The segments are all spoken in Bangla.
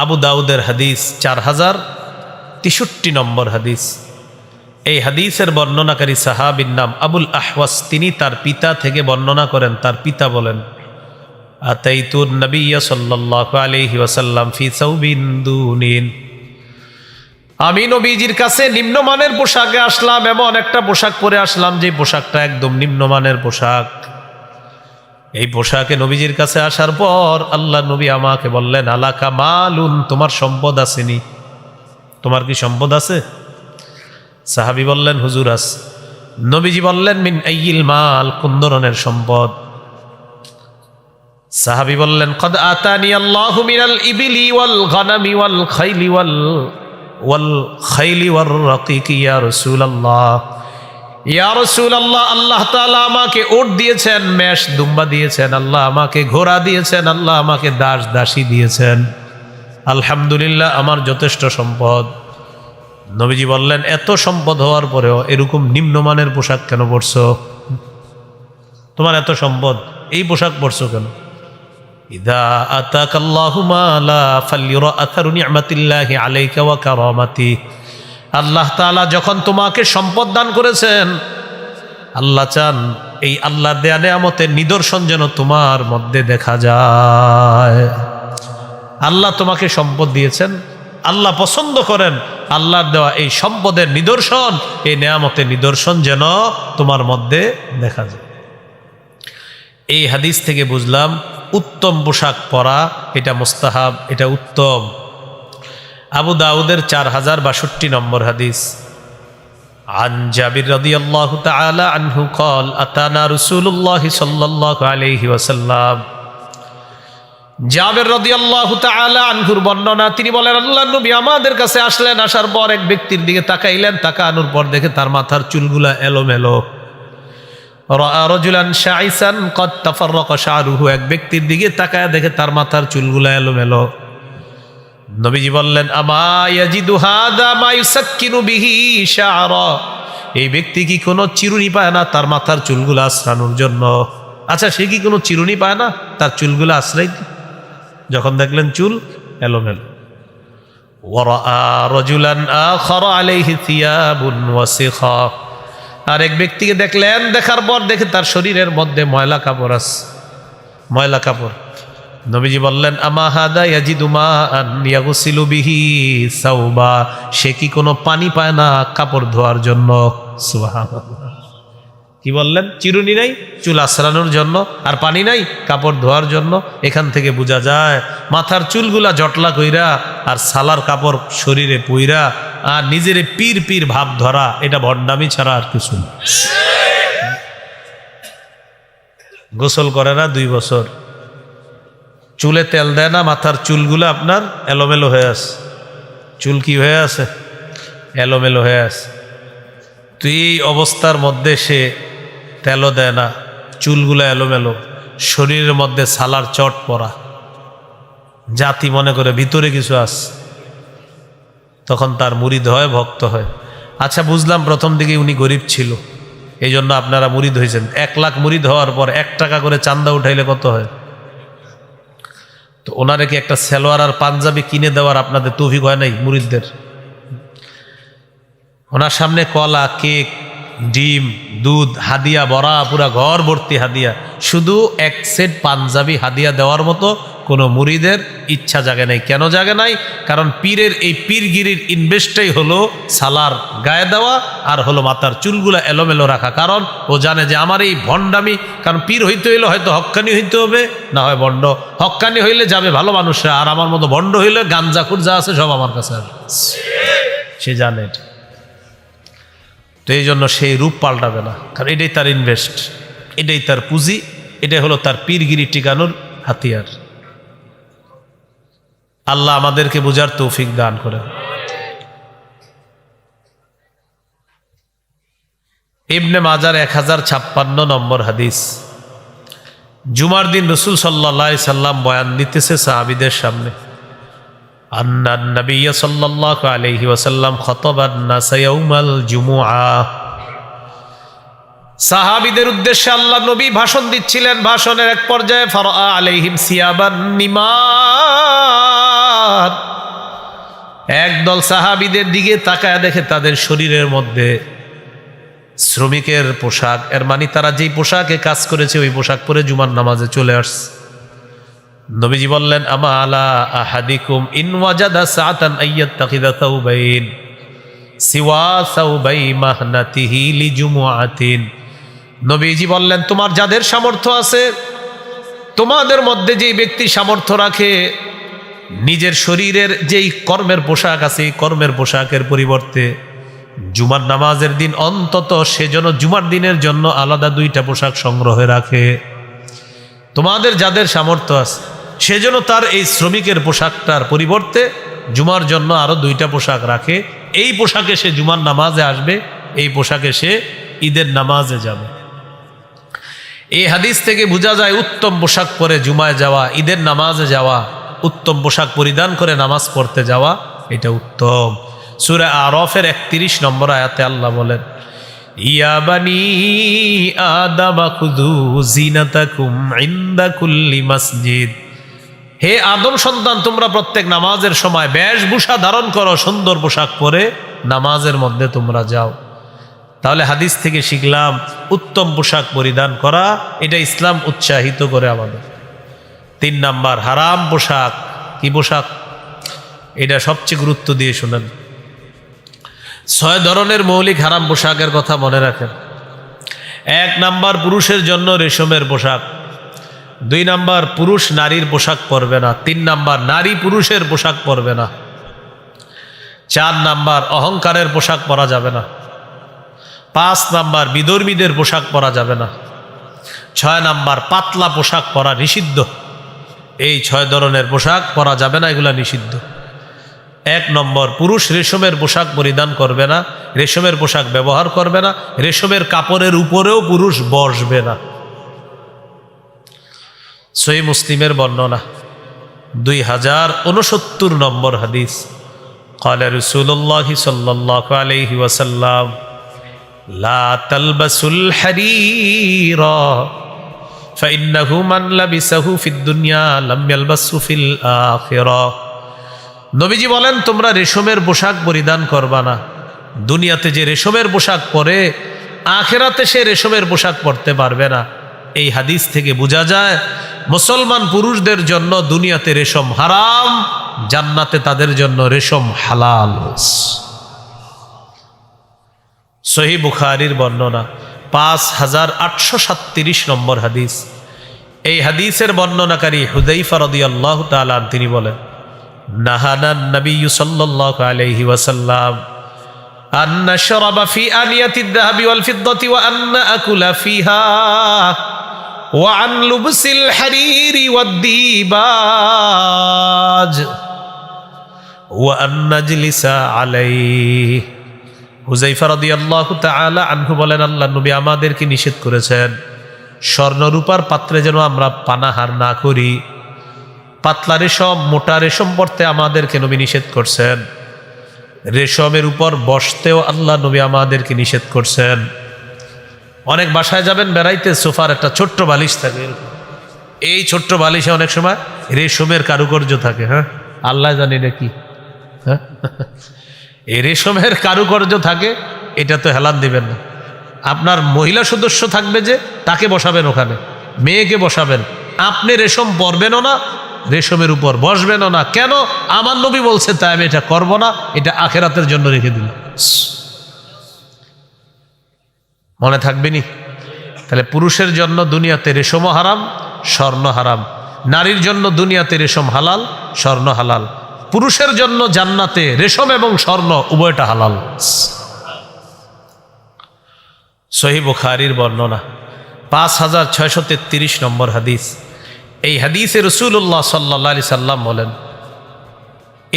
আবু দাউদের হাদিস 4063 নম্বর হাদিস। এই হাদিসের বর্ণনাকারী সাহাবীর নাম আবুল আহওয়াস। তিনি তার পিতা থেকে বর্ণনা করেন। তার পিতা বলেন, আতাইতুন নবিয়্য সাল্লাল্লাহু আলাইহি ওয়াসাল্লাম ফি সাউবিন দুনিন, আমি নবীজির কাছে নিম্নমানের পোশাকে আসলাম, এমন একটা পোশাক পরে আসলাম যে পোশাকটা একদম নিম্নমানের পোশাক। এই পোশাকে নবীজির কাছে আসার পর আল্লাহ নবী আমাকে বললেন, আলাকা মালুন, তোমার সম্পদ আসেনি? তোমার কি সম্পদ আছে? সাহাবী বললেন, হুজুর আছে। নবীজি বললেন, মিন আইয়িল মাল, কোন ধরনের সম্পদ? সাহাবী বললেন, কদ আতানি আল্লাহু মিনাল ইবিলি ওয়াল গানামি ওয়াল খাইলি ওয়ার রাকিকি ইয়া রাসূলুল্লাহ। ইয়া রাসূলুল্লাহ, আল্লাহ তাআলা আমাকে উট দিয়েছেন, মেষ দুম্বা দিয়েছেন, আল্লাহ আমাকে ঘোড়া দিয়েছেন, আল্লাহ আমাকে দাস দাসী দিয়েছেন। আলহামদুলিল্লাহ, আমার যথেষ্ট সম্পদ। নবীজি বললেন, এত সম্পদ হওয়ার পরেও এরকম নিম্নমানের পোশাক কেন পরছো? তোমার এত সম্পদ, এই পোশাক পরছো কেন? ইদা আতাকাল্লাহু মালা ফালইউরা আথারু নি'মাতিল্লাহি আলাইকা ওয়া কারামাতি। আল্লাহ তাআলা যখন তোমাকে সম্পদ দান করেছেন, আল্লাহ চান এই আল্লাহর দেয়া নেয়ামতের নিদর্শন যেন তোমার মধ্যে দেখা যায়। আল্লাহ তোমাকে সম্পদ দিয়েছেন, আল্লাহ পছন্দ করেন আল্লাহর দেওয়া এই সম্পদের নিদর্শন, এই নেয়ামতের নিদর্শন যেন তোমার মধ্যে দেখা যায়। এই হাদিস থেকে বুঝলাম উত্তম পোশাক পরা এটা মুস্তাহাব, এটা উত্তম। আবু দাউদের 4062 নম্বর হাদিস। আন জাবির রাদিয়াল্লাহু তাআলা আনহু قال আতানা রাসূলুল্লাহ সাল্লাল্লাহু আলাইহি ওয়াসাল্লাম। জাবির রাদিয়াল্লাহু তাআলা আনহুর বর্ণনা, তিনি বলেন, আল্লাহর নবী আমাদের কাছে আসলেন। আসার পর এক ব্যক্তির দিকে তাকাইলেন, তাকানোর পর দেখে তার মাথার চুলগুলা এলোমেলো। রাআ রাজুলান শাইসান কদ তাফাররাকা শা'রুহু, এক ব্যক্তির দিকে তাকায় দেখে তার মাথার চুলগুলা এলোমেলো। নবীজি বললেন, আমা ইয়াজিদু হাদা মা ইউসাক্কিনু বিহি শা'রা, এই ব্যক্তি কি কোনো চিরুনি পায় না তার মাথার চুলগুলা আশ্রানোর জন্য? আচ্ছা, সে কি কোনো চিরুনি পায় না তার চুলগুলা আশ্রাইতে? যখন দেখলেন চুল এলোমেলো। ওয়া রাআ রাজুলান আখারা আলাইহি থিয়াবুন ওয়াসিখা, আর এক ব্যক্তিকে দেখলেন, দেখার পর দেখে তার শরীরের মধ্যে ময়লা কাপড় আছে, ময়লা কাপড়। নবীজি বললেন, আমা হাদা ইয়াজিদু মাআন ইয়াগসিলু বিহি সাওবা, সে কি কোনো পানি পায় না কাপড় ধোয়ার জন্য? সুবহানাল্লাহ। কি বললেন? চিরুনি নাই চুল আশ্রানোর জন্য, আর পানি নাই কাপড় ধোয়ার জন্য। এখান থেকে বোঝা যায় মাথার চুলগুলা জটলা কইরা আর সালার কাপড় শরীরে পইরা আর নিজের পীর পীর ভাব ধরা, এটা ভণ্ডামি ছাড়া আর কিছু না। গোসল করে না 2 বছর, চুলে তেল দেয় না, মাথার চুলগুলো আপনার এলোমেলো হয়ে আছে। চুল কি হয়ে আছে? এলোমেলো হয়ে আছে। তো এই অবস্থার মধ্যে সে তেলও দেয় না, চুলগুলো এলোমেলো, শরীরের মধ্যে সালার চট পরা, জাতি মনে করে ভিতরে কিছু আছে, তখন তার মুরিদ হয়, ভক্ত হয়। আচ্ছা, বুঝলাম প্রথম দিকে উনি গরিব ছিল, এই জন্য আপনারা মুরিদ হয়েছেন। 1 লাখ মুরিদ হওয়ার পর 1 টাকা করে চান্দা উঠাইলে কত হয়? তো ওনারে কি একটা সালোয়ার আর পাঞ্জাবি কিনে দেওয়ার আপনাদের তৌফিক হয় নাই মুরিদদের? ওনার সামনে কলা, কেক, ডিম, দুধ হাদিয়া, বড়া পুরা ঘর ভর্তি হাদিয়া, শুধু 1 সেট পাঞ্জাবি হাদিয়া দেওয়ার মতো কোনো মুরিদের ইচ্ছা জাগে নাই। কেন জাগে নাই? কারণ পীরের এই পীরগিরির ইনভেস্টটাই হলো সালার গায়ে দেওয়া আর হলো মাথার চুলগুলা এলোমেলো রাখা। কারণ ও জানে যে আমার এই ভণ্ডামি, কারণ পীর হইতে হইলে হয়তো হক্কানি হইতে হবে, না হয় ভণ্ড। হক্কানি হইলে যাবে ভালো মানুষরা, আর আমার মতো ভণ্ড হইলে গাঞ্জাখুর যা আছে সব আমার কাছে আসবে। সে জানে এটা। তো এই জন্য সেই রূপ পাল্টাবে না, কারণ এটাই তার ইনভেস্ট, এটাই তার পুঁজি, এটাই হলো তার পীরগিরি টিকানোর হাতিয়ার। আল্লাহ আমাদেরকে বুঝার তৌফিক দান করেন। ইবনে মাজার 1056 নম্বর হাদিস। জুমার দিন রাসূল সাল্লাল্লাহু আলাইহি সাল্লাম বয়ান দিতেছে সাহাবীদের সামনে। আন্নান নবী সাল্লাল্লাহু আলাইহি ওয়াসাল্লাম খাতাবান নাস ইয়াউমাল জুমুআ। সাহাবীদের উদ্দেশ্যে আল্লাহ নবী ভাষণ দিচ্ছিলেন। ভাষণের এক পর্যায়ে ফারা আলাইহিম সিয়াবান নিমার, একদল সাহাবীদের দিকে তাকায় দেখে তাদের শরীরের মধ্যে শ্রমিকের পোশাক, এর মানে তারা যেই পোশাকে কাজ করেছে ওই পোশাক পরে জুমার নামাজে চলে আসছে। নবীজি বললেন, আমা আলা আহাদিকুম ইন ওয়াজাদা সাআতান আইয়াত্তাখিযা সাওবাইন সিওয়া সাওবাই মাহনাতিহি লিজুমুআতিন। নবীজি বললেন, তোমার যাদের সামর্থ্য আছে, তোমাদের মধ্যে যেই ব্যক্তি সামর্থ্য রাখে নিজের শরীরের যেই কর্মের পোশাক আছে এই কর্মের পোশাকের পরিবর্তে জুমার নামাজের দিন অন্তত সেজন্য জুমার দিনের জন্য আলাদা 2টা পোশাক সংগ্রহে রাখে। তোমাদের যাদের সামর্থ্য আছে সেজন্য তার এই শ্রমিকের পোশাকটার পরিবর্তে জুমার জন্য আরো 2টা পোশাক রাখে। এই পোশাকে সে জুমার নামাজে আসবে, এই পোশাকে সে ঈদের নামাজে যাবে। এই হাদিস থেকে বোঝা যায় উত্তম পোশাক পরে জুমায় যাওয়া, ঈদের নামাজে যাওয়া, উত্তম পোশাক পরিধান করে নামাজ পড়তে যাওয়া, এটা উত্তম। সূরা আরাফের 31 নম্বর আয়াতে আল্লাহ বলেন, ইয়া বানি আদম খুযু জিনাতাকুম ইনদা কুল্লি মসজিদ। হে আদম সন্তান, তোমরা প্রত্যেক নামাজের সময় বেশভূষা ধারণ করো, সুন্দর পোশাক পরে নামাজের মধ্যে তোমরা যাও। তাহলে হাদিস থেকে শিখলাম উত্তম পোশাক পরিধান করা, এটা ইসলাম উৎসাহিত করে আমাদের। 3 নাম্বার, হারাম পোশাক। কি পোশাক? এটা সবচেয়ে গুরুত্ব দিয়ে শুনেন। 6 ধরনের মৌলিক হারাম পোশাকের কথা মনে রাখেন। 1 নাম্বার, পুরুষের জন্য রেশমের পোশাক। 2 নাম্বার, পুরুষ নারীর পোশাক পরবে না। 3 নাম্বার, নারী পুরুষের পোশাক পরবে না। 4 নাম্বার, অহংকারের পোশাক পরা যাবে না। 5 নাম্বার, বিধর্মীদের পোশাক পরা যাবে না। 6 নাম্বার, পাতলা পোশাক পরা নিষিদ্ধ। এই 6 ধরনের পোশাক পরা যাবে না, এগুলা নিষিদ্ধ। 1 নম্বর, পুরুষ রেশমের পোশাক পরিধান করবে না, রেশমের পোশাক ব্যবহার করবে না, রেশমের কাপড়ের উপরেও পুরুষ বসবে না। সহিহ মুসলিমের বর্ণনা 2069 নম্বর হাদিস। قال رسول الله صلى الله عليه وسلم لا تلبسوا الحرير فإنه من لبسه في الدنيا لم يلبسه في الآخرة। নবীজি বলেন, তোমরা রেশমের পোশাক পরিধান করবা না। দুনিয়াতে যে রেশমের পোশাক পরে আখিরাতে সে রেশমের পোশাক পরতে পারবে না। এই হাদিস থেকে বোঝা যায় মুসলমান পুরুষদের জন্য দুনিয়াতে রেশম হারাম, জান্নাতে তাদের জন্য রেশম হালাল। সহিহ বুখারীর বর্ণনা 5837 নম্বর হাদিস। এই হাদিসের বর্ণনাকারী হুযায়ফা রাদিয়াল্লাহু তাআলা তিনি বলেন, নাহানা নবী সাল্লাল্লাহু আলাইহি ওয়াসাল্লাম আন নাশরাবা ফি আনিয়াতিদ যাহাবি ওয়াল ফিদ্দাতি ওয়া আন নাকুলা ফিহা ওয়া আন লুবসিল হারিরি ওয়াদ দিবাজ ওয়া আন নাজলিসা আলাইহি। হুযায়ফা রাদিয়াল্লাহু তাআলা আনহু বলেন, আল্লাহর নবী আমাদেরকে নিষেধ করেছেন স্বর্ণরূপার পাত্রে যেন আমরা পানাহার না করি। পাতলা রেশম, মোটা রেশম পরতে আমাদেরকে নবী নিষেধ করছেন। রেশমের উপর বসতেও আল্লাহ নবী আমাদেরকে নিষেধ করছেন। অনেক বাসায় যাবেন বেড়াইতে, সোফার একটা ছোট্ট বালিশ থাকে, এই ছোট্ট বালিশে অনেক সময় রেশমের কারুকার্য থাকে। হ্যাঁ, আল্লাহ জানি না কি, হ্যাঁ এই রেশমের কারুকার্য থাকে, এটা তো হেলান দিবেন না। আপনার মহিলা সদস্য থাকবে যে, তাকে বসাবেন ওখানে, মেয়েকে বসাবেন, আপনি রেশম পরবেনও না, রেশমের উপর বসবেনও না। কেন? আমার নবী বলছে তাই আমি এটা করব না, এটা আখিরাতের জন্য রেখে দিলাম। মনে থাকবেনি? তাহলে পুরুষের জন্য দুনিয়াতে রেশম হারাম, স্বর্ণ হারাম। নারীর জন্য দুনিয়াতে রেশম হালাল, স্বর্ণ হালাল। পুরুষের জন্য জান্নাতে রেশম এবং স্বর্ণ উভয়টা হালাল। সহিহ বুখারীর বর্ণনা 5633 নম্বর হাদিস। এই হাদিসে রাসূলুল্লাহ সাল্লাল্লাহু আলাইহি সাল্লাম বলেন,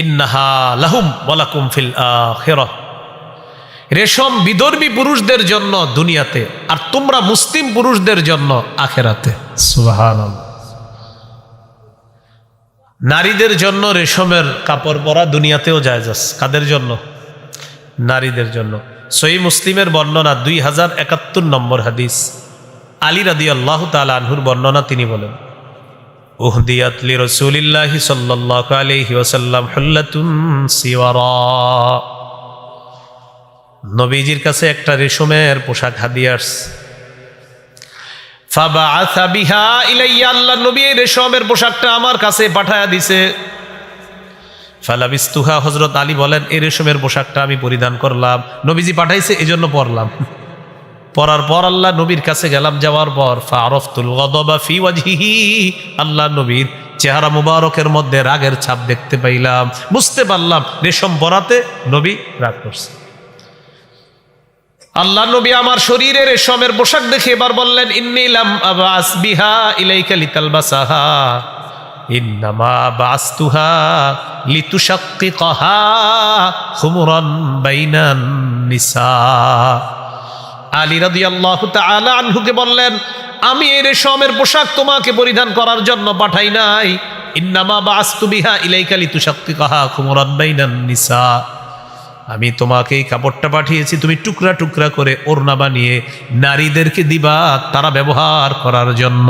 ইন্নাহা লাহুম ওয়া লাকুম ফিল আখিরাহ। রেশম বিধর্মী পুরুষদের জন্য দুনিয়াতে, আর তোমরা মুসলিম পুরুষদের জন্য আখিরাতে। সুবহানাল্লাহ। নারীদের জন্য রেশমের কাপড় পরা দুনিয়াতেও জায়েজ আছে। কাদের জন্য? নারীদের জন্য। সহিহ মুসলিমের বর্ণনা 2071 নম্বর হাদিস। আলী রাদিয়াল্লাহু তাআলা আনহুর বর্ণনা, তিনি বলেন, উহদিয়াত লিরাসূলিল্লাহি সাল্লাল্লাহু আলাইহি ওয়াসাল্লাম হুল্লাতুন সিওয়ারা, নবীজির কাছে একটা রেশমের পোশাক হাদিয়া আসছে। ফাবাআসা বিহা ইলাইয়া, আল্লাহ নবী এই রেশমের পোশাকটা আমার কাছে পাঠায়া দিছে। ফালাবিস্তুহা, হযরত আলী বলেন এই রেশমের পোশাকটা আমি পরিধান করলাম, নবীজি পাঠাইছে এজন্য পরলাম। পরার পর আল্লাহ নবীর কাছে গেলাম, যাওয়ার পর ফাআরাফতুল গাদাবা ফি ওয়াজহিহি, আল্লাহ নবীর চেহারা মুবারকের মধ্যে রাগের ছাপ দেখতে পাইলাম, বুঝতে পারলাম রেশম পরাতে নবী রাগ করছে। আল্লাহ নবী আমার শরীরে রেশমের পোশাক দেখে এবার বললেন, ইন্নী লাম আবাস বিহা ইলাইকা লিতালবাসাহা ইন্নামা বাসতুহা লিতুশাক্কিকাহা খুমরান বাইনান নিসা। আলী রাদিয়াল্লাহু তাআলা আনহুকে বললেন, আমি এই রেশমের পোশাক তোমাকে পরিধান করার জন্য পাঠাই নাই, ইন্নামা বাসতু বিহা ইলাইকা লিতুশাক্কিকাহা খুমরান বাইনান নিসা, আমি তোমাকে এই কাপড়টা পাঠিয়েছি তুমি টুকরা টুকরা করে ওড়না বানিয়ে নারীদেরকে দিবা, তারা ব্যবহার করার জন্য,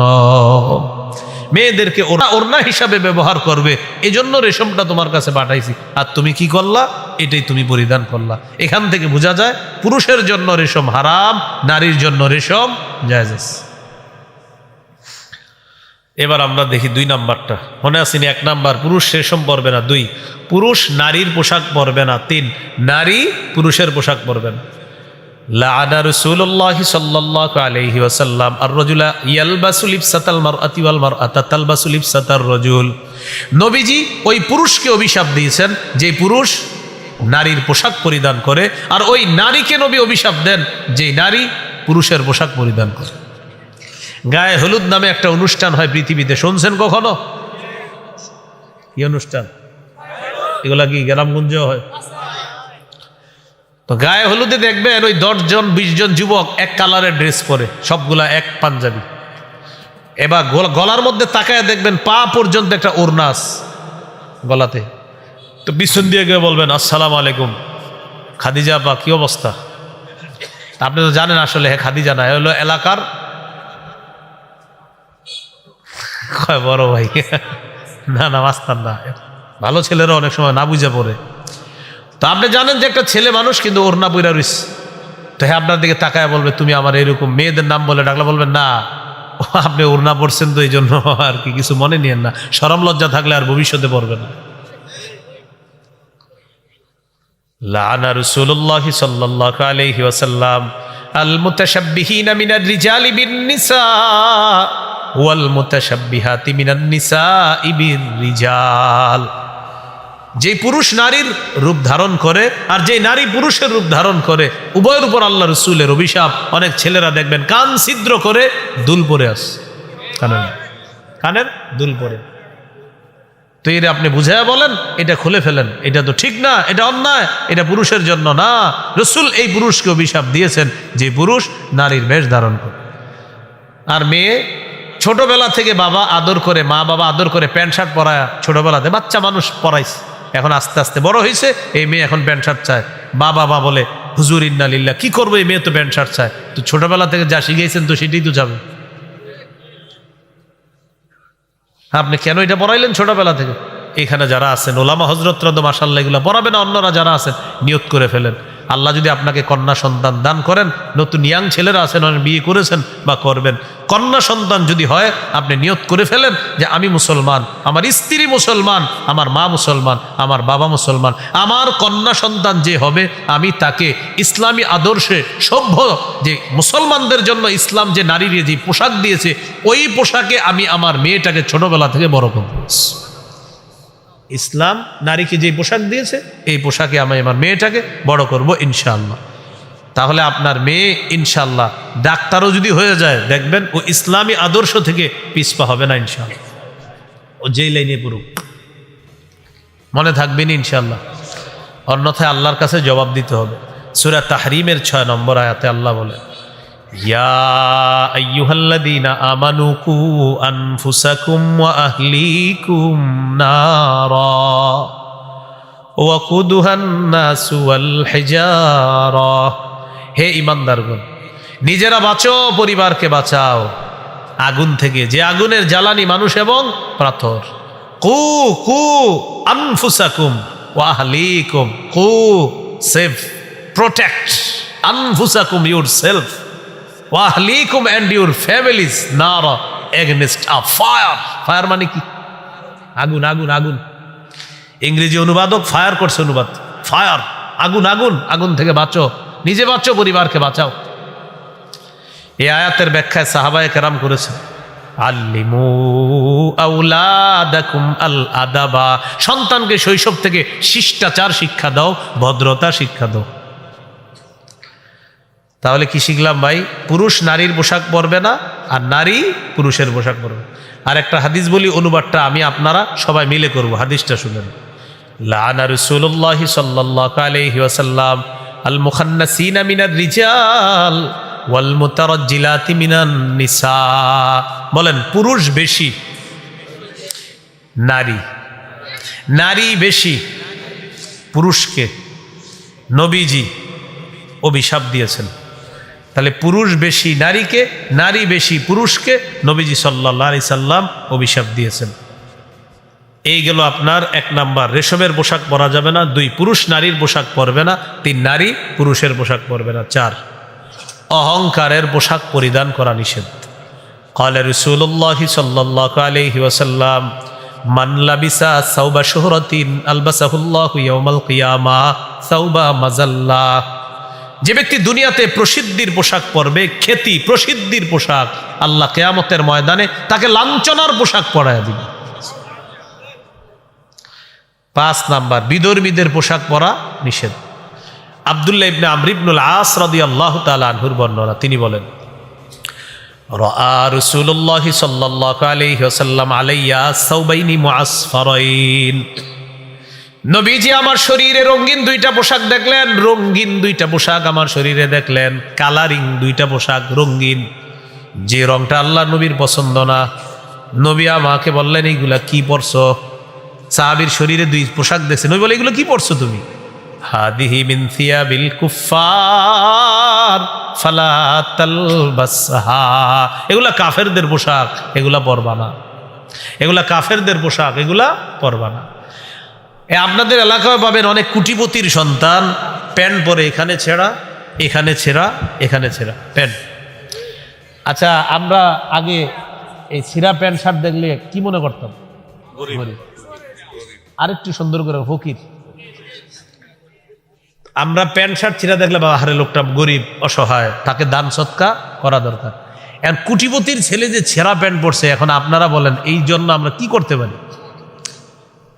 মেয়েদেরকে ওড়না হিসাবে ব্যবহার করবে, এজন্য রেশমটা তোমার কাছে পাঠাইছি। আর তুমি কি করলা? এটাই তুমি পরিধান করলা। এখান থেকে বোঝা যায় পুরুষের জন্য রেশম হারাম, নারীর জন্য রেশম জায়েজ। এবার আমরা দেখি 2 নাম্বারটা, মনে আসেনি? 1 নাম্বার পুরুষ রেশম পরবে না, 2 পুরুষ নারীর পোশাক পরবে না, 3 নারী পুরুষের পোশাক পরবে না। লাআনা রাসূলুল্লাহি সাল্লাল্লাহু আলাইহি ওয়াসাল্লাম আর-রাজুলা ইয়ালবাসু লিবসাতাল মারআতি ওয়াল মারআতা তালবাসু লিবসাতার রাজুল, নবীজি ওই পুরুষকে অভিশাপ দিয়েছেন যে পুরুষ নারীর পোশাক পরিধান করে, আর ওই নারীকে নবী অভিশাপ দেন যে নারী পুরুষের পোশাক পরিধান করে। গায়ে হলুদ নামে একটা অনুষ্ঠান হয় পৃথিবীতে, শুনছেন কখনো? কি অনুষ্ঠান এগুলা? কি গ্রামগঞ্জে হয়? তো গায়ে হলুদে দেখবেন ওই 10 জন 20 জন যুবক এক কালারের ড্রেস পরে, সবগুলা এক পাঞ্জাবি। এবার গলার মধ্যে তাকায় দেখবেন পা পর্যন্ত একটা ওড়না আছে গলাতে। তো পিছন দিয়ে গিয়ে বলবেন, আসসালামু আলাইকুম খাদিজা আপা, কি অবস্থা? আপনি তো জানেন আসলে হ্যাঁ খাদিজা না, হলো এলাকার বড় ভাই। না না, মাস্তান না, ভালো ছেলেরা অনেক সময় না বুঝে পড়ে। তো আপনি জানেন যে একটা ছেলে মানুষ কিন্তু ওড়না পইরা রইছে, তো হ্যাঁ আপনার দিকে তাকায় বলবে তুমি আমার এরকম, মেয়েদের নাম বলে ডাকলে বলবেন না আপনি ওড়না পড়ছেন তো এই জন্য আর কি, কিছু মনে নিয়েন না, শরম লজ্জা থাকলে আর ভবিষ্যতে পড়বে না। লাআনা রাসূলুল্লাহি সাল্লাল্লাহু আলাইহি ওয়াসাল্লাম আল মুতাশাব্বিহিনা মিনার রিজালি বিন নিসা ওয়াল মুতাশাব্বিহাতি মিনান নিসাই বির রিজাল, যে পুরুষ নারীর রূপ ধারণ করে আর যে নারী পুরুষের রূপ ধারণ করে, উভয়ের উপর আল্লাহ রসুলের অভিশাপ। অনেক ছেলেরা দেখবেন কান ছিদ্র করে দুল পরে আস, কানের দুল পরে। তো এর আপনি বুঝাইয়া বলেন এটা খুলে ফেলেন, এটা তো ঠিক না, এটা অন্যায়, এটা পুরুষের জন্য না। রসুল এই পুরুষকে অভিশাপ দিয়েছেন যে পুরুষ নারীর বেশ ধারণ করে। আর মেয়ে ছোটবেলা থেকে বাবা আদর করে, মা বাবা আদর করে প্যান্ট শার্ট পরায়, ছোটবেলাতে বাচ্চা মানুষ পরাইছে, এখন আস্তে আস্তে বড় হয়েছে, এই মেয়ে এখন প্যান্ট শার্ট চায়। বাবা বলে হুজুর ইন্না লিল্লাহ, কি করবো এই মেয়ে তো প্যান্ট শার্ট চায়। তো ছোটবেলা থেকে যা শিখেছেন তো সেটাই তো যাবে, আপনি কেন এটা পড়াইলেন ছোটবেলা থেকে? এখানে যারা আছেন ওলামা হজরতরা তো মাশাআল্লাহ এগুলো পড়াবে না, অন্যরা যারা আছেন নিয়ত করে ফেলেন, আল্লাহ যদি আপনাকে কন্যা সন্তান দান করেন, নতুন ইয়াং ছেলেরা আছেন অনেক বিয়ে করেছেন বা করবেন, কন্যা সন্তান যদি হয় আপনি নিয়ত করে ফেলেন যে আমি মুসলমান, আমার স্ত্রী মুসলমান, আমার মা মুসলমান, আমার বাবা মুসলমান, আমার কন্যা সন্তান যে হবে আমি তাকে ইসলামী আদর্শে সভ্য, যে মুসলমানদের জন্য ইসলাম যে নারীর যে পোশাক দিয়েছে ওই পোশাকে আমি আমার মেয়েটাকে ছোটবেলা থেকে বড় করব। ইসলাম নারীকে যে পোশাক দিয়েছে এই পোশাকে আমি আমার মেয়েটাকে বড় করব ইনশাআল্লাহ। তাহলে আপনার মেয়ে ইনশাআল্লাহ ডাক্তারও যদি হয়ে যায় দেখবেন ও ইসলামী আদর্শ থেকে পিছপা হবে না ইনশাআল্লাহ, ও যেই লাইনে পড়ুক মনে থাকবেন ইনশাআল্লাহ। অন্যথায় আল্লাহর কাছে জবাব দিতে হবে। সূরা তাহরিমের 6 নম্বর আয়াতে আল্লাহ বলে, ইয়া আইয়ুহাল্লাযীনা আমানু কু আনফুসাকুম ওয়া আহলিকুম নারা ওয়াকুদুহান নাসু ওয়াল হিজারা, হে ঈমানদারগণ নিজেরা বাঁচো, পরিবারকে বাঁচাও, আগুন থেকে, যে আগুনের জ্বালানি মানুষ এবং পাথর। কু কু আনফুসাকুম ওয়া আহলিকুম, কু সেভ, প্রোটেক্ট আনফুসাকুম ইউরসেলফ ওয়া আহলিকুম এন্ড ইউর ফ্যামিলিজ নারা এগেনস্ট আ ফায়ার। ফায়ার মানে কি? আগুন, আগুন, আগুন। ইংরেজি অনুবাদক ফায়ার করছে অনুবাদ, ফায়ার, আগুন, আগুন, আগুন থেকে বাঁচো, নিজে বাঁচো, পরিবারকে বাঁচাও। এই আয়াতের ব্যাখ্যায় সাহাবায়ে কেরাম করেছেন, আল্লিমু আওলাদাকুম আল আদাবা, সন্তানকে শৈশব থেকে শিষ্টাচার শিক্ষা দাও, ভদ্রতা শিক্ষা দাও। তাহলে কি শিখলাম ভাই? পুরুষ নারীর পোশাক পরবে না, আর নারী পুরুষের পোশাক পরবে। আর একটা হাদিস বলি, অনুবাদটা আমি আপনারা সবাই মিলে করব। হাদিসটা শুনেন। লাআনা রাসূলুল্লাহি সাল্লাল্লাহু আলাইহি ওয়াসাল্লাম আল মুখান্নাসিনা মিনার রিজাল ওয়াল মুতারাজ্জিলাতি মিনান নিসা। বলেন, পুরুষ বেশি, নারী, নারী বেশি। পুরুষকে নবীজি অভিশাপ দিয়েছেন। তাহলে পুরুষ বেশি নারীকে, নারী বেশি পুরুষকে নবীজি সাল্লাল্লাহু আলাইহি সাল্লাম অভিশাপ দিয়েছেন। এই গেল আপনার 1 নাম্বার, রেশমের পোশাক পরা যাবে না। 2, পুরুষ নারীর পোশাক পরবে না। 3, নারী পুরুষের পোশাক পরবে না। 4, অহংকারের পোশাক পরিধান করা নিষেধ। ক্বালা রাসূলুল্লাহি সাল্লাল্লাহু আলাইহি ওয়াসাল্লাম মান লাবিসা সাওবা শুহরাতিন আলবাসাহুল্লাহু ইয়াওমাল কিয়ামাহ সাওবা মাযাল্লাহ। যে ব্যক্তি দুনিয়াতে প্রসিদ্ধির পোশাক পরবে, খ্যাতি প্রসিদ্ধির পোশাক, আল্লাহ কিয়ামতের ময়দানে তাকে লাঞ্ছনার পোশাক পরায় দিবে। 5 নাম্বার, বিধর্মীদের পোশাক পরা নিষেধ। আব্দুল্লাহ ইবনে আমর ইবনুল আস রাদিয়াল্লাহু তাআলা আনহুর বর্ণনা, তিনি বলেন, রাআ রাসূলুল্লাহি সাল্লাল্লাহু আলাইহি ওয়াসাল্লাম আলাইয়া সাওবাইনি মুআসফারাইন। নবীজি আমার শরীরে রঙিন 2টা পোশাক দেখলেন, রঙিন 2টা পোশাক আমার শরীরে দেখলেন, কালারিং 2টা পোশাক রঙিন, যে রংটা আল্লাহ নবীর পছন্দ না। নবী আমাকে বললেন, এইগুলা কি পরছো? সাহাবীর শরীরে 2 পোশাক দেখছে, নবী বলে, এগুলো কি পরছো তুমি? হাদিহি মিন থিয়াবিল কুফার ফালা তালবাসহা। এগুলা কাফেরদের পোশাক, এগুলা পরবা না। এগুলা কাফেরদের পোশাক, এগুলা পরবা না। আপনাদের এলাকায় পাবেন অনেক কোটিপতির সন্তান প্যান্ট পরে, এখানে ছেঁড়া, এখানে ছেঁড়া, এখানে ছেঁড়া প্যান্ট। আচ্ছা, আমরা আগে এই ছিঁড়া প্যান্ট শার্ট দেখলে কি মনে করতাম? গরিব। আরেকটু সুন্দর করে ফকির। আমরা প্যান্ট শার্ট ছিঁড়া দেখলে বাবা, হারে লোকটা গরিব, অসহায়, তাকে দান সৎকা করা দরকার। এখন কোটিপতির ছেলে যে ছেঁড়া প্যান্ট পরছে, এখন আপনারা বলেন এই জন্য আমরা কি করতে পারি?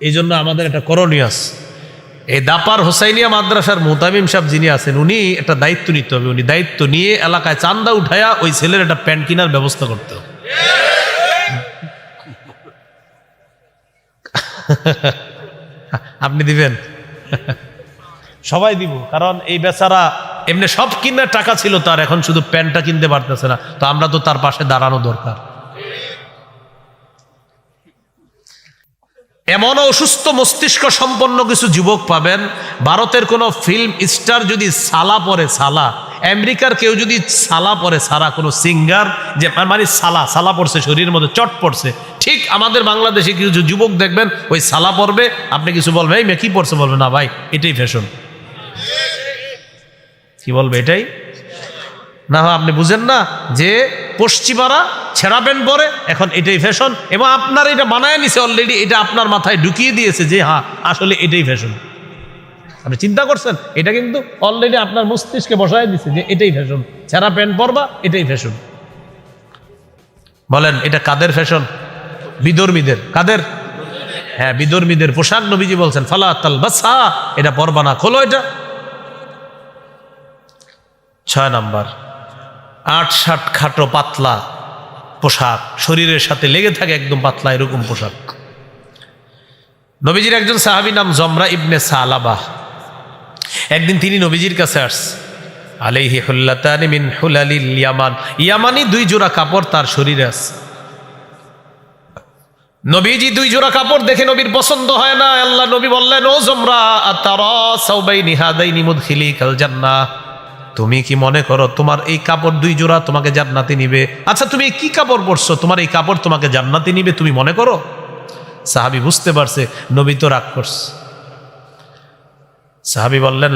এই জন্য আমাদের একটা করণীয় আছে। এই দাপার হোসাইনিয়া মাদ্রাসার মুতামিম সাহেব যিনি আছেন, উনি একটা দায়িত্ব নিতে হবে। উনি দায়িত্ব নিয়ে এলাকায় চান্দা উঠায়া ওই ছেলের একটা প্যান্ট কেনার ব্যবস্থা করতে হবে। আপনি দিবেন? সবাই দিব, কারণ এই বেচারা এমনি সব কিনার টাকা ছিল তার, এখন শুধু প্যান্টটা কিনতে পারতেছে না। তো আমরা তো তার পাশে দাঁড়ানো দরকার। এমন অসুস্থ মস্তিষ্ক সম্পন্ন কিছু যুবক পাবেন, ভারতের কোনো ফিল্ম স্টার যদি সালা পরে, সালা, আমেরিকার কেউ যদি সালা পরে, সারা কোনো সিঙ্গার যে মানে সালা সালা পড়ছে, শরীরের মধ্যে চট পড়ছে, ঠিক আমাদের বাংলাদেশে কিছু যুবক দেখবেন ওই সালা পরবে, আপনি কিছু বলবেন, এই মেয়ে কি পড়ছে? বলবে না ভাই, এটাই ফ্যাশন। কি বলবে? এটাই না। আপনি বুঝেন না যে পশ্চিমারা ছেঁড়া প্যান্ট পরে, এখন এটাই ফ্যাশন, এবং আপনার এটা বানায় নিছে অলরেডি, এটা আপনার মাথায় ঢুকিয়ে দিয়েছে যে হ্যাঁ আসলে এটাই ফ্যাশন। আপনি চিন্তা করছেন? এটা কিন্তু অলরেডি আপনার মস্তিষ্কে বসায় দিছে যে এটাই ফ্যাশন, ছেঁড়া প্যান্ট পরবা, এটাই ফ্যাশন। বলেন এটা কাদের ফ্যাশন? বিধর্মীদের। কাদের? হ্যাঁ, বিধর্মীদের পোশাক নবীজি বলছেন ফালা তালবাসহা, এটা পরবা না, খোলো এটা। 6 নাম্বার, 8-60 খাটো পাতলা পোশাক, শরীরের সাথে লেগে থাকে একদম পাতলা, এরকম পোশাক। নবীজির একজন সাহাবী নাম জমরা ইবনে সালাবাহ, একদিন তিনি নবীজির কাছে আসছে। আলাইহি হুল্লাতানি মিন হুলালিল ইয়ামান, ইয়ামানি 2 জোড়া কাপড় তার শরীরে আছে। নবীজি 2 জোড়া কাপড় দেখে নবীর পছন্দ হয় না। আল্লাহ নবী বললেন, ও জমরা, আতারা সাওবাইনি হাদাইনি মুদখিলিকাল জান্নাহ, তুমি কি মনে করো তোমার এই কাপড় 2 জোড়া তোমাকে জান্নাতে নিবে? আচ্ছা তুমি কি কাপড় পরছো, তোমার এই কাপড় তোমাকে জান্নাতে নিবে তুমি মনে করো? সাহাবী বুঝতে পারছে নবী তো রাগ করছে। সাহাবী বললেন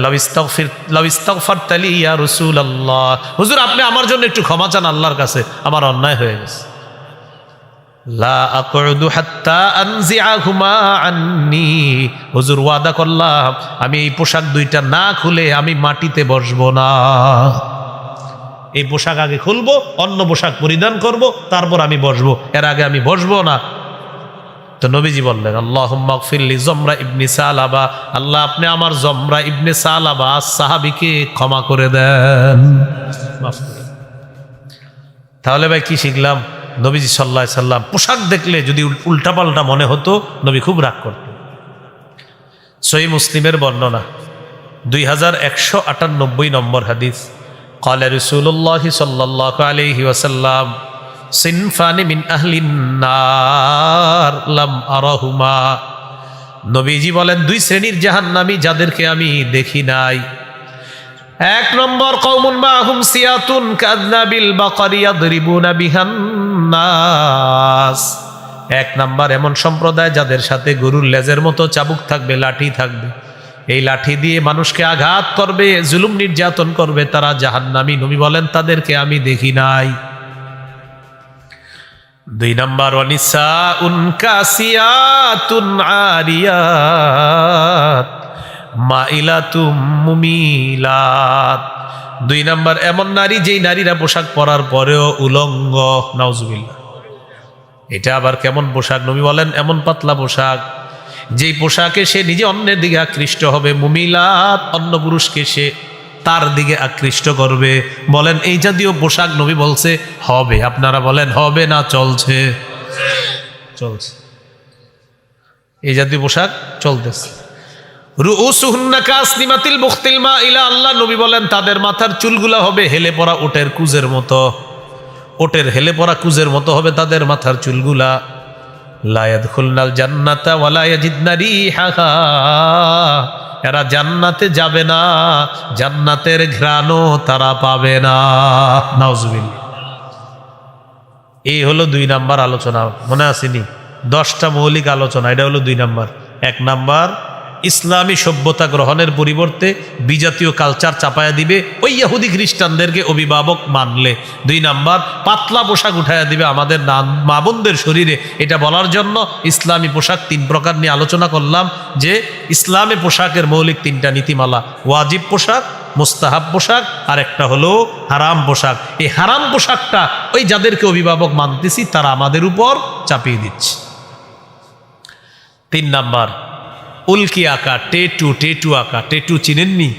লাউ ইস্তাগফারতা লি ইয়া রাসূলুল্লাহ, হুজুর আপনি আমার জন্য একটু ক্ষমা চান আল্লাহর কাছে, আমার অন্যায় হয়ে গেছে। লা আকুদু হাত্তা আনজিআহুমা আন্নি, হুজুর ওয়াদা করলাম আমি এই পোশাক 2টা না খুলে আমি মাটিতে বসবো না। এই পোশাক আগে খুলবো, অন্য পোশাক পরিধান করব, তারপর আমি বসবো, এর আগে আমি বসবো না। তো নবীজি বললেন আল্লাহুম্মা গফির লি জমরা ইবনে সালাবা, আল্লাহ আপনি আমার জমরা ইবনে সালাবা সাহাবীকে ক্ষমা করে দেন, মাফ করে। তাহলে ভাই কি শিখলাম? নবীজি সাল্লাল্লাহু আলাইহি সাল্লাম পোশাক দেখলে যদি উল্টাপাল্টা মনে হতো নবী খুব রাগ করতেন। সহিহ মুসলিমের বর্ণনা 2198 নম্বর হাদিস, ক্বালা রাসূলুল্লাহ সাল্লাল্লাহু আলাইহি ওয়াসাল্লাম সিনফানি মিন আহলিন নার লাম আরাহুমা, নবীজি বলেন 2 শ্রেণীর জাহান্নামী যাদেরকে আমি দেখি নাই। 1 নম্বর কওমুন মাহুম সিয়াতুন কাযনাবিল বাকারি ইয়াদরিবুনা বিহান নাস, 1 নম্বর এমন সম্প্রদায় যাদের সাথে গরুর লেজের মতো চাবুক থাকবে, লাঠি থাকবে, এই লাঠি দিয়ে মানুষকে আঘাত করবে, জুলুম নির্যাতন করবে, তারা জাহান্নামী। নবী বলেন তাদেরকে আমি দেখি নাই। 2 নম্বর ওয়ানিসাউন কাসিয়াতুন আরিয়াত মাইলাতুম মুমিলাত, 2 নম্বর এমন নারী যেই নারীরা পোশাক পরার পরেও উলঙ্গ, নাউজুবিল্লাহ। এটা আবার কেমন পোশাক? নবী বলেন এমন পাতলা পোশাক যেই পোশাকে সে নিজে অন্যের দিকে আকৃষ্ট হবে, মুমিলাত অন্য পুরুষকে সে তার দিকে আকৃষ্ট করবে। বলেন এই জাতীয় পোশাক নবী বলছে হবে, আপনারা বলেন হবে না চলছে? চলছে, এই জাতীয় পোশাক চলতেছে। রুউসুহুন্না কাসনিমাতিল বুখতিল মাইলা, আল্লাহ নবী বলেন তাদের মাথার চুলগুলা হবে হেলে পড়া ওটের কুজের মতো, ওটের হেলে পড়া কুজের মতো হবে তাদের মাথার চুলগুলা। লা ইয়াদখুলনাল জান্নাতা ওয়া লা ইয়াজিদনা রিহাহা, এরা জান্নাতে যাবে না, জান্নাতের ঘ্রাণও তারা পাবে না, নাউজুবিল্লাহ। এই হলো 2 নাম্বার আলোচনা, মনে আসেনি? 10টা মৌলিক আলোচনা, এটা হলো 2 নাম্বার। 1 নাম্বার ইসলামী সভ্যতা গ্রহণের পরিবর্তে বিজাতীয় কালচার চাপায়া দিবে ওই ইহুদি খ্রিস্টানদেরকে অভিভাবক মানলে। 2 নাম্বার পাতলা পোশাক উঠায়া দিবে আমাদের মা বোনদের শরীরে, এটা বলার জন্য ইসলামী পোশাক 3 প্রকার নিয়ে আলোচনা করলাম, যে ইসলামী পোশাকের মৌলিক 3টা নীতিমালা, ওয়াজিব পোশাক, মুস্তাহাব পোশাক, আর একটা হলো হারাম পোশাক। এই হারাম পোশাকটা ওই যাদেরকে অভিভাবক মানতেছি তারা আমাদের উপর চাপিয়ে দিচ্ছে। 3 নাম্বার উল্কি আঁকা, টেটু আঁকা। টেটু চিনেননি?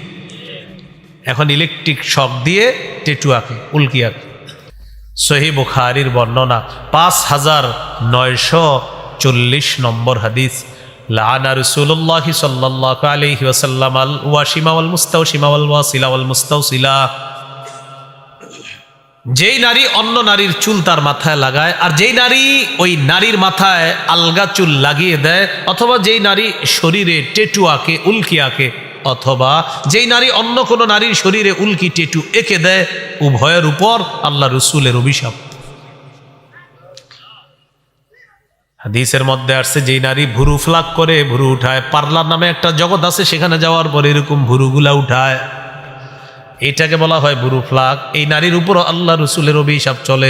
এখন ইলেকট্রিক শক দিয়ে টেটু আঁকে, উল্কি আঁকে। সহিহ বুখারীর বর্ণনা 5940 নম্বর হাদিস, লাআনা রাসূলুল্লাহ সাল্লাল্লাহু আলাইহি ওয়াসাল্লাম আল ওয়াশিমা ওয়াল মুস্তাওশিমা ওয়াল ওয়াসিলা ওয়াল মুস্তাওসিলা, যেই নারী অন্য নারীর চুল তার মাথায় লাগায়, আর যেই নারী ওই নারীর মাথায় আলগা চুল লাগিয়ে দেয়, অথবা যেই নারী শরীরে টেটু আঁকে, উল্কি আঁকে, অথবা যেই নারী অন্য কোনো নারীর শরীরে উল্কি টেটু এঁকে দেয়, উভয়ের উপর আল্লাহ রসুলের অভিশাপ। হাদিসের মধ্যে আসছে যেই নারী ভুরু ফ্লাক করে, ভুরু উঠায়, পার্লার নামে একটা জগৎ আছে, সেখানে যাওয়ার পরে এরকম ভুরুগুলা উঠায়, এটাকে বলা হয় ভুরু ফ্লাক। এই নারীর উপর আল্লাহ রসুলের অভিশাপ চলে।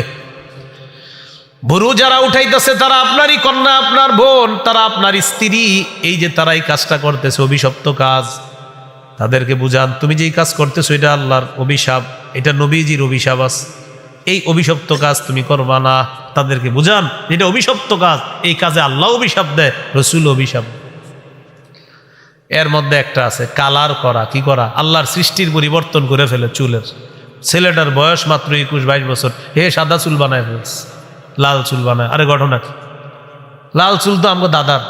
ভুরু যারা উঠাইতেছে তারা আপনারই কন্যা, আপনার বোন, তারা আপনার স্ত্রী। এই যে তারা এই কাজটা করতেছে অভিশপ্ত কাজ, তাদেরকে বুঝান তুমি যেই কাজ করতেছো এটা আল্লাহর অভিশাপ, এটা নবীজির অভিশাপ আছে, এই অভিশপ্ত কাজ তুমি করবা না। তাদেরকে বুঝান এটা অভিশপ্ত কাজ, এই কাজে আল্লাহ অভিশাপ দেয়, রসুল অভিশাপ। এর মধ্যে একটা আছে কালার করা। কি করা? আল্লাহর সৃষ্টির পরিবর্তন করে ফেলে চুলের। ছেলেটার বয়স মাত্র 21-22 বছর, হে সাদা চুল বানায় ফেলছে, লাল চুল বানায়। আরে ঘটনা কি? লাল চুল তো আমগো দাদার,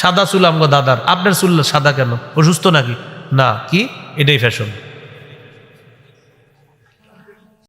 সাদা চুল আমগো দাদার, আপনার চুল সাদা কেন? অসুস্থ নাকি? না, কি এটাই ফ্যাশন।